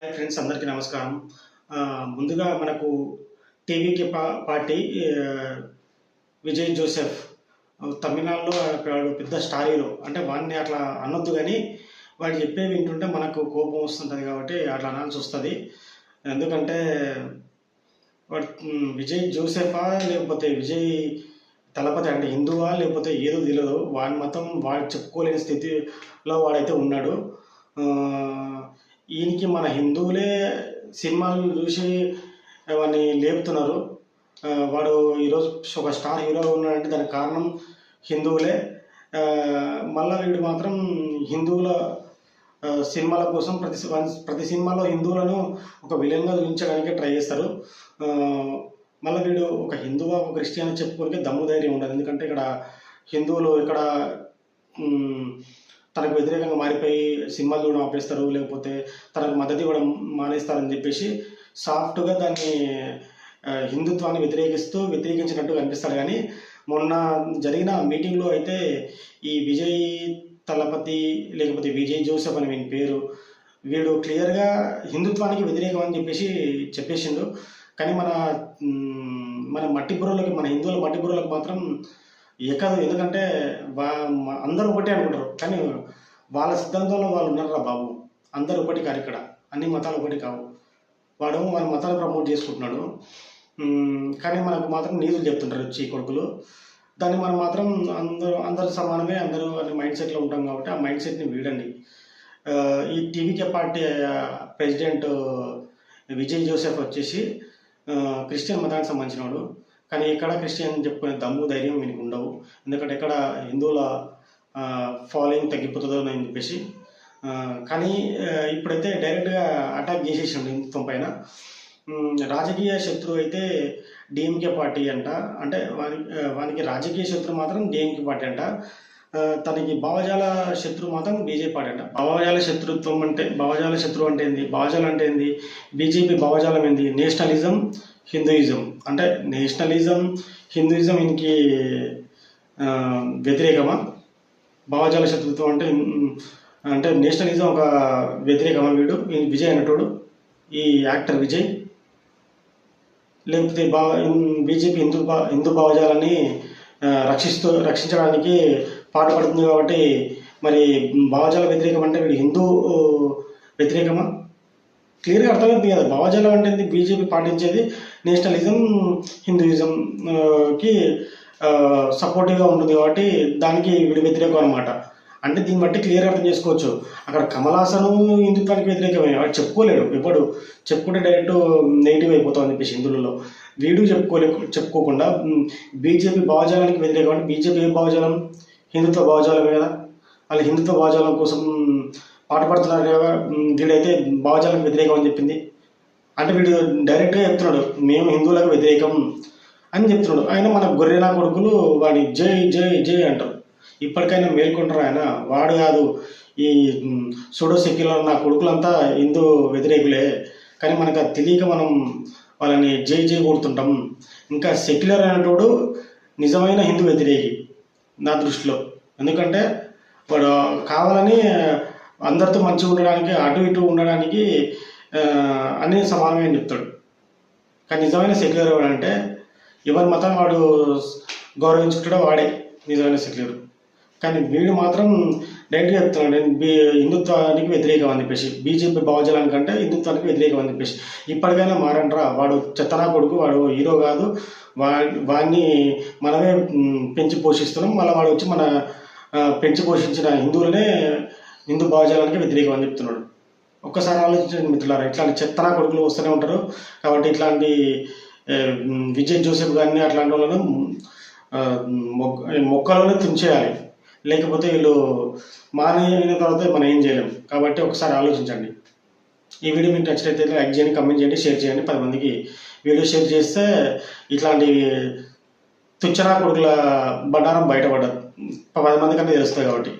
Hi friends, అందరికీ నమస్కారం. ముందుగా మనకు టీవీకే పార్టీ విజయ్ జోసెఫ్ తమిళనాడులో అక్కడ పెద్ద స్టార్ హీరో. అంటే వాడిని అట్లా అనొద్దు కానీ వాడు చెప్పేవి వింటుంటే మనకు కోపం వస్తుంటుంది కాబట్టి అట్లా అనాల్సి వస్తుంది. ఎందుకంటే వాడు విజయ్ జోసెఫా లేకపోతే విజయ్ తలపతి అంటే హిందువా లేకపోతే ఏదో తెలియదు. వాడి మతం వాడు చెప్పుకోలేని స్థితిలో వాడైతే ఉన్నాడు. ఈయనకి మన హిందువులే సినిమాలు చూసి వాడిని లేపుతున్నారు. వాడు ఈరోజు ఒక స్టార్ హీరో ఉన్నాడంటే దానికి కారణం హిందువులే. మళ్ళా వీడు మాత్రం హిందువుల సినిమాల కోసం ప్రతి సినిమాలో హిందువులను ఒక విలన్గా చూపించడానికి ట్రై చేస్తారు. మళ్ళీ వీడు ఒక హిందువా ఒక క్రిస్టియన్ అని చెప్పుకోనికే దమ్ము ధైర్యం ఉండదు. ఎందుకంటే ఇక్కడ హిందువులు ఇక్కడ తనకు వ్యతిరేకంగా మారిపోయి సినిమాలు చూడడం ఆపేస్తారు, లేకపోతే తనకు మద్దతు ఇవ్వడం మానేస్తారని చెప్పేసి సాఫ్ట్గా దాన్ని హిందుత్వాన్ని వ్యతిరేకించినట్టు కనిపిస్తాడు. కానీ మొన్న జరిగిన మీటింగ్లో అయితే ఈ విజయ్ తలపతి లేకపోతే విజయ్ జోసెఫ్ అని వీని పేరు, వీడు క్లియర్గా హిందుత్వానికి వ్యతిరేకం అని చెప్పేసిండు. కానీ మన మన హిందువుల మట్టిబుర్రలకు మాత్రం ఎక్కదు. ఎందుకంటే అందరూ ఒకటే అనుకుంటారు, కానీ వాళ్ళ సిద్ధాంతంలో వాళ్ళు ఉన్నారా బాబు. అందరూ ఒకటి కాదు, ఇక్కడ అన్ని మతాలు ఒకటి కావు. వాడు వాళ్ళ మతాలు ప్రమోట్ చేసుకుంటున్నాడు, కానీ మనకు మాత్రం నీతులు చెప్తుంటారు వచ్చి కొడుకులు. దాన్ని మనం మాత్రం అందరూ సమానమే, అందరూ అనే మైండ్ సెట్లో ఉంటాం కాబట్టి ఆ మైండ్ సెట్ని వీడండి. ఈ TVK party president Vijay Joseph వచ్చేసి క్రిస్టియన్ మతానికి సంబంధించినవాడు. కానీ ఇక్కడ క్రిస్టియన్ చెప్పుకునే దమ్ము ధైర్యం వీనికి ఉండవు. ఎందుకంటే ఇక్కడ హిందువుల ఫాలోయింగ్ తగ్గిపోతుందో అని చెప్పేసి. కానీ ఇప్పుడైతే డైరెక్ట్గా అటాక్ చేసేసిండు హిందుత్వం పైన. రాజకీయ శత్రువు అయితే డిఎంకే పార్టీ అంట. అంటే వానికి రాజకీయ శత్రువు మాత్రం డిఎంకే పార్టీ అంట. తనకి భావజాల శత్రువు మాత్రం బీజేపీ పార్టీ అంట. భావజాల శత్రువు అంటే ఏంది? భావజాలం అంటే ఏంది? బీజేపీ భావజాలం ఏంది? Nationalism, Hinduism. అంటే నేషనలిజం, హిందూయిజం ఈయనకి వ్యతిరేకమా? భావజాల శత్రుత్వం అంటే నేషనలిజం ఒక వ్యతిరేకమా? విజయ్ అన్నట్టు ఈ యాక్టర్ విజయ్, లేకపోతే బీజేపీ హిందూ భావజాలాన్ని రక్షించడానికి పాటుపడుతుంది కాబట్టి మరి భావజాల వ్యతిరేకం అంటే వీడు హిందూ వ్యతిరేకమా? క్లియర్గా అర్థమవుతుంది కదా. భావజాలం అంటే బీజేపీ పాటించేది నేషనలిజం, హిందూయిజంకి సపోర్టివ్గా ఉంటుంది కాబట్టి దానికి వీడి వ్యతిరేకం అనమాట. అంటే దీన్ని బట్టి క్లియర్గా అర్థం చేసుకోవచ్చు. అక్కడ కమల్ హాసన్ హిందుత్వానికి వ్యతిరేకమే, వాడు చెప్పుకోలేడు. ఎప్పుడు చెప్పుకుంటే డైరెక్ట్ నెగిటివ్ అయిపోతాం అని చెప్పేసి హిందువులలో. వీడు చెప్పుకోకుండా బీజేపీ భావజాలానికి వ్యతిరేకం అంటే బీజేపీ ఏ భావజాలం? హిందుత్వ భావజాలమే కదా. వాళ్ళు హిందుత్వ భావజాలం కోసం పాటుపడుతున్నారు కదా. వీడైతే భావజాలకు వ్యతిరేకం అని చెప్పింది. అంటే వీడు డైరెక్ట్గా చెప్తున్నాడు మేము హిందువులకు వ్యతిరేకం అని చెప్తున్నాడు. ఆయన మన గొర్రెనా కొడుకులు వాడి జై జై జై అంటారు. ఇప్పటికైనా మేల్కొంటారు ఆయన. వాడు కాదు ఈ సూడో సెక్యులర్ నా కొడుకులంతా హిందూ వ్యతిరేకులే, కానీ మనకు అది తెలియక మనం వాళ్ళని జై జై కొడుతుంటాం. ఇంకా సెక్యులర్ అనేటోడు నిజమైన హిందూ వ్యతిరేకి నా దృష్టిలో. ఎందుకంటే వాడు కావాలని అందరితో మంచిగా ఉండడానికి, అటు ఇటు ఉండడానికి అన్నీ సమానమే అని చెప్తాడు. కానీ నిజమైన సెక్యులర్ ఎవడంటే ఎవరి మతం వాడు గౌరవించుకుంటాడో వాడే నిజమైన సెక్యులర్. కానీ వీడు మాత్రం డైరెక్ట్గా చెప్తున్నాడు నేను హిందుత్వానికి వ్యతిరేకం అని చెప్పేసి, బీజేపీ భావజాలానికంటే హిందుత్వానికి వ్యతిరేకం అని చెప్పేసి. ఇప్పటికైనా మారంట్రా. వాడు చెత్తనా కొడుకు, వాడు హీరో కాదు. వాడిని మనమే పెంచి పోషిస్తున్నాం. మళ్ళీ వాడు వచ్చి మన పెంచి పోషించిన హిందువులనే హిందూ భావజాలానికి వ్యతిరేకం అని చెప్తున్నాడు. ఒక్కసారి ఆలోచించండి మిత్రులారా. ఇట్లాంటి చెత్తనా కొడుకులు వస్తూనే ఉంటారు. కాబట్టి ఇట్లాంటి విజయ్ జోసెఫ్ గారిని అట్లాంటి వాళ్ళను మొక్కలోనే తుంచేయాలి. లేకపోతే వీళ్ళు మానేసిన తర్వాత మనం ఏం చేయలేం. కాబట్టి ఒకసారి ఆలోచించండి. ఈ వీడియో మీకు నచ్చినట్లయితే లైక్ చేయండి, కమెంట్ చేయండి, షేర్ చేయండి. 10 మందికి వీడియో షేర్ చేస్తే ఇట్లాంటి తుచ్చనా కొడుకుల బండారం బయటపడదు 10 మంది కంటే తెలుస్తుంది కాబట్టి.